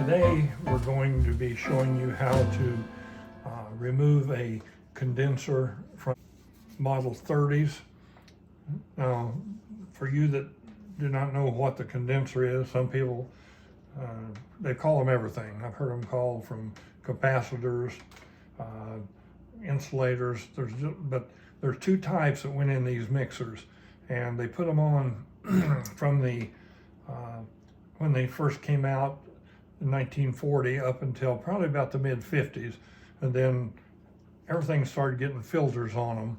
Today we're going to be showing you how to remove a condenser from Model 30s. Now, for you that do not know what the condenser is, some people, they call them everything. I've heard them called from capacitors, insulators, but there's two types that went in these mixers, and they put them on from the, when they first came out in 1940 up until probably about the mid-50s, and then everything started getting filters on them,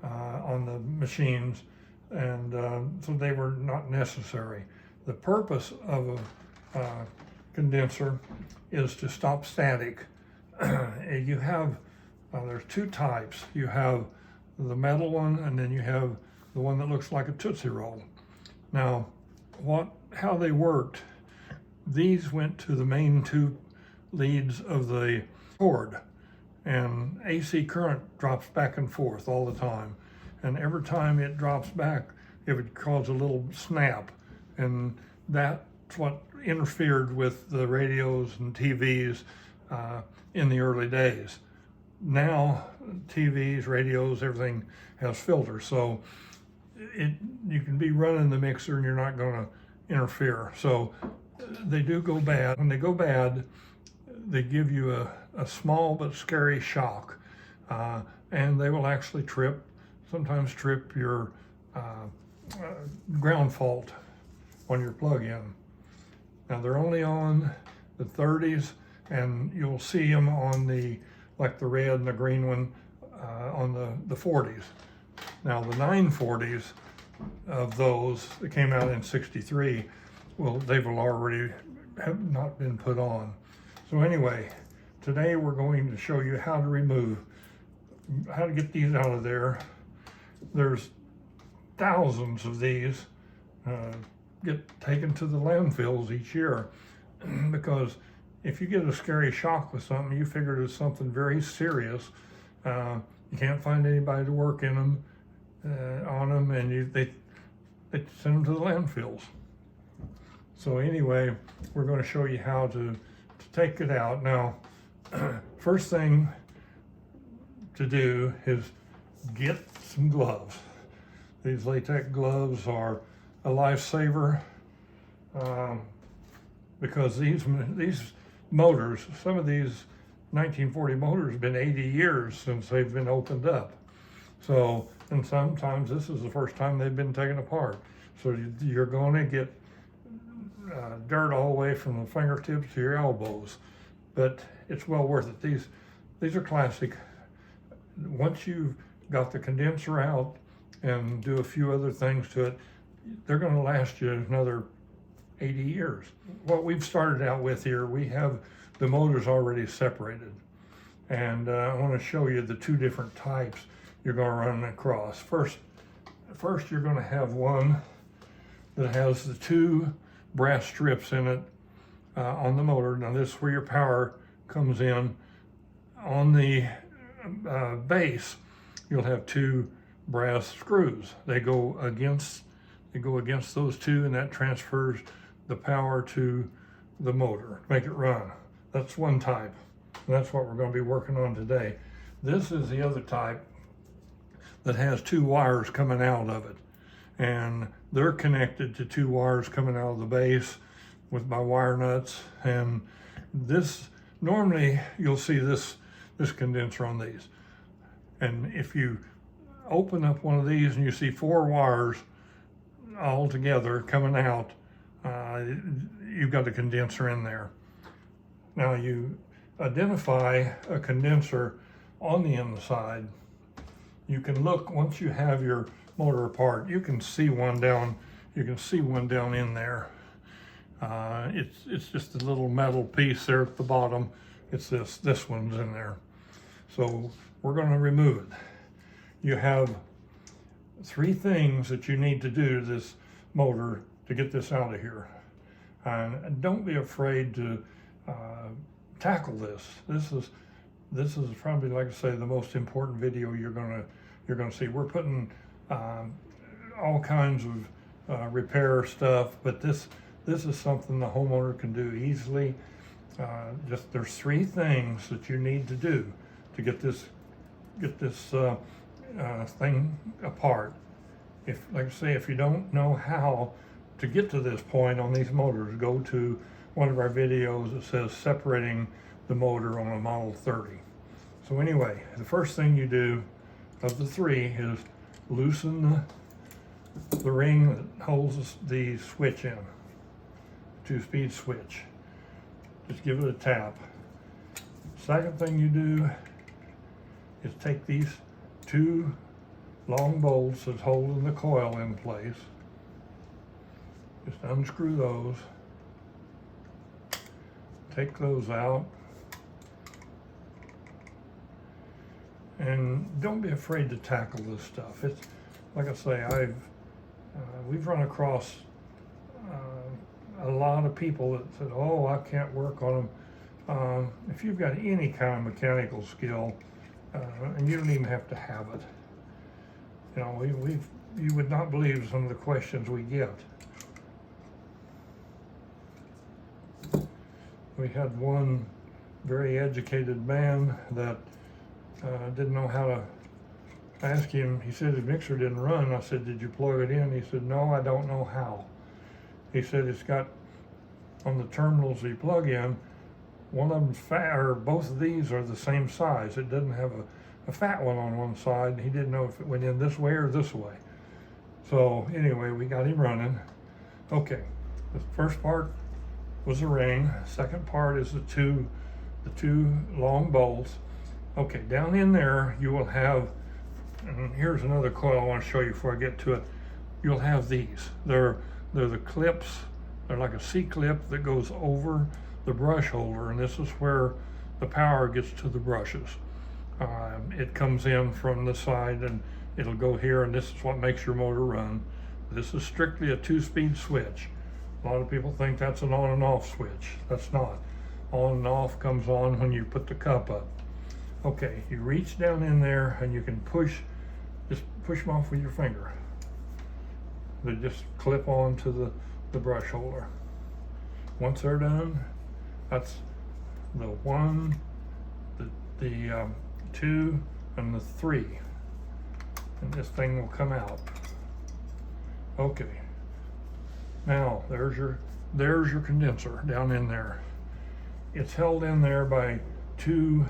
on the machines, and so they were not necessary. The purpose of a condenser is to stop static. You have, there's two types. You have the metal one, and then you have the one that looks like a Tootsie Roll. Now, how they worked, these went to the main two leads of the cord, and AC current drops back and forth all the time. And every time it drops back, it would cause a little snap, and that's what interfered with the radios and TVs in the early days. Now, TVs, radios, everything has filters, so you can be running the mixer and you're not going to interfere. So they do go bad. When they go bad, they give you a small but scary shock, and they will actually sometimes trip your ground fault on your plug-in. Now, they're only on the 30s, and you'll see them on like the red and the green one on the 40s. Now, the 940s of those that came out in '63, well, they will already have not been put on. So anyway, today we're going to show you how to get these out of there. There's thousands of these get taken to the landfills each year because if you get a scary shock with something, you figure it's something very serious. You can't find anybody to work in them, on them, and they send them to the landfills. So anyway, we're going to show you how to take it out. Now, first thing to do is get some gloves. These latex gloves are a lifesaver because these motors, some of these 1940 motors have been 80 years since they've been opened up. So, and sometimes this is the first time they've been taken apart. So you're going to get dirt all the way from the fingertips to your elbows, but it's well worth it. These are classic. Once you've got the condenser out and do a few other things to it, they're going to last you another 80 years. What we've started out with here, we have the motors already separated, and I want to show you the two different types you're going to run across. First you're going to have one that has the two brass strips in it on the motor. Now, this is where your power comes in. On the base, you'll have two brass screws. They go against those two, and that transfers the power to the motor, make it run. That's one type, and that's what we're going to be working on today. This is the other type that has two wires coming out of it, and they're connected to two wires coming out of the base with my wire nuts. And this, normally you'll see this condenser on these, and if you open up one of these and you see four wires all together coming out, you've got a condenser in there. Now, you identify a condenser on the inside. You can look, once you have your motor apart, you can see one down in there. It's just a little metal piece there at the bottom. It's this one's in there. So we're going to remove it. You have three things that you need to do to this motor to get this out of here. And don't be afraid to tackle this. This is probably, like I say, the most important video you're gonna see. We're putting all kinds of repair stuff, but this is something the homeowner can do easily. Just there's three things that you need to do to get this thing apart. If, like I say, if you don't know how to get to this point on these motors, go to one of our videos that says separating the motor on a Model 30. So anyway, the first thing you do of the three is loosen the ring that holds the switch in, 2-speed switch. Just give it a tap. Second thing you do is take these two long bolts that's holding the coil in place. Just unscrew those. Take those out. And don't be afraid to tackle this stuff. It's, like I say, we've run across a lot of people that said, oh, I can't work on them. If you've got any kind of mechanical skill, and you don't even have to have it, you know, you would not believe some of the questions we get. We had one very educated man that didn't know how to. I asked him, he said his mixer didn't run. I said, did you plug it in? He said, no, I don't know how. He said it's got, on the terminals you plug in, one of them's fat, or both of these are the same size. It doesn't have a fat one on one side. He didn't know if it went in this way or this way. So anyway, we got him running. Okay, the first part was the ring. Second part is the two long bolts. Okay, down in there you will have, and here's another coil I want to show you before I get to it. You'll have these. They're the clips. They're like a C-clip that goes over the brush holder, and this is where the power gets to the brushes. It comes in from the side and it'll go here, and this is what makes your motor run. This is strictly a 2-speed switch. A lot of people think that's an on and off switch. That's not. On and off comes on when you put the cup up. Okay, you reach down in there and you can just push them off with your finger. They just clip on to the brush holder. Once they're done, that's the 1, the 2, and the 3. And this thing will come out. Okay. Now, there's your condenser down in there. It's held in there by 2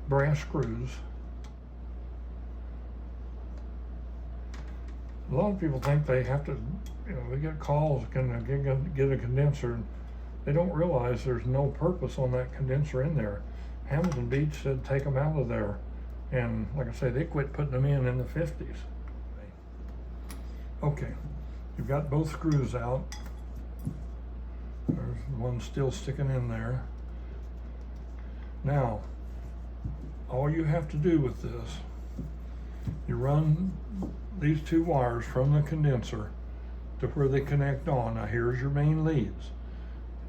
brass screws. A lot of people think they have to, you know, they get calls, can I get a condenser? They don't realize there's no purpose on that condenser in there. Hamilton Beach said take them out of there. And like I say, they quit putting them in the 50s. Okay, you've got both screws out. There's one still sticking in there. Now, all you have to do with this, you run these 2 wires from the condenser to where they connect on. Now here's your main leads.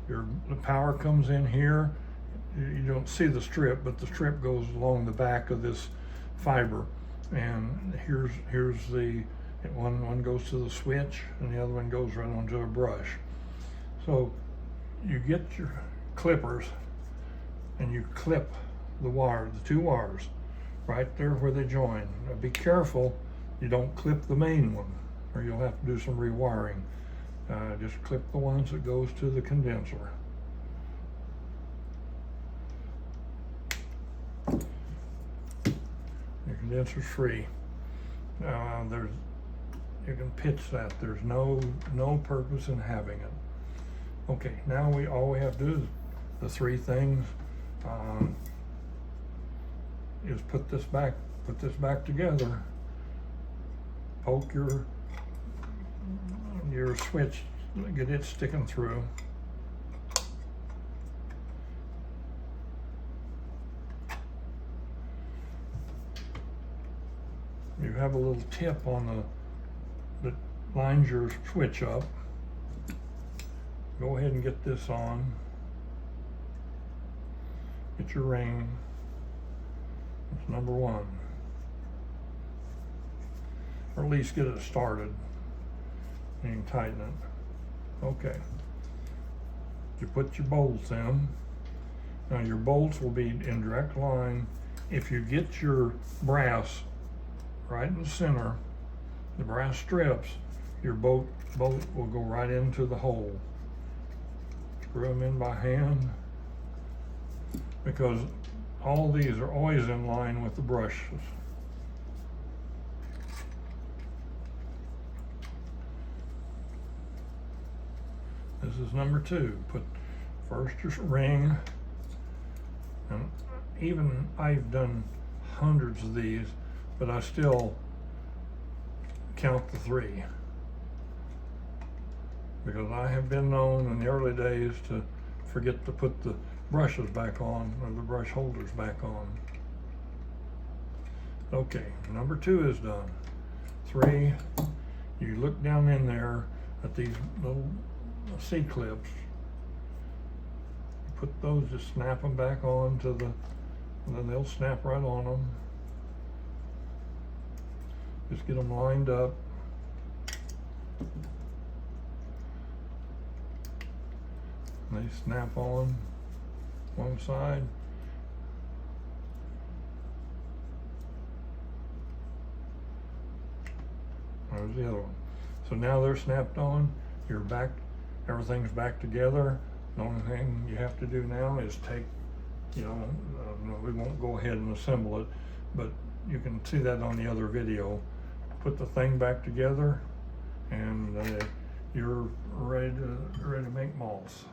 The power comes in here. You don't see the strip, but the strip goes along the back of this fiber. And here's the one goes to the switch, and the other one goes right onto a brush. So you get your clippers and you clip the 2 wires right there where they join. Now be careful you don't clip the main one, or you'll have to do some rewiring. Just clip the ones that goes to the condenser. Your condenser's free. You can pitch that. There's no purpose in having it. Okay, now all we have to do is the 3 things. Is put this back together. Poke your switch, get it sticking through. You have a little tip on that lines your switch up. Go ahead and get this on. Get your ring. That's number 1. Or at least get it started. And you can tighten it. Okay. You put your bolts in. Now your bolts will be in direct line. If you get your brass right in the center, the brass strips, your bolt will go right into the hole. Screw them in by hand, because all these are always in line with the brushes. This is number 2. Put first your ring, and even I've done hundreds of these, but I still count the 3. Because I have been known in the early days to forget to put the brushes back on, or the brush holders back on. Okay, number 2 is done. 3, you look down in there at these little C-clips. You put those, just snap them back on to the, and then they'll snap right on them. Just get them lined up. They snap on one side. There's the other one. So now they're snapped on. You're back, everything's back together. The only thing you have to do now is take, we won't go ahead and assemble it, but you can see that on the other video. Put the thing back together, and you're ready to make malts.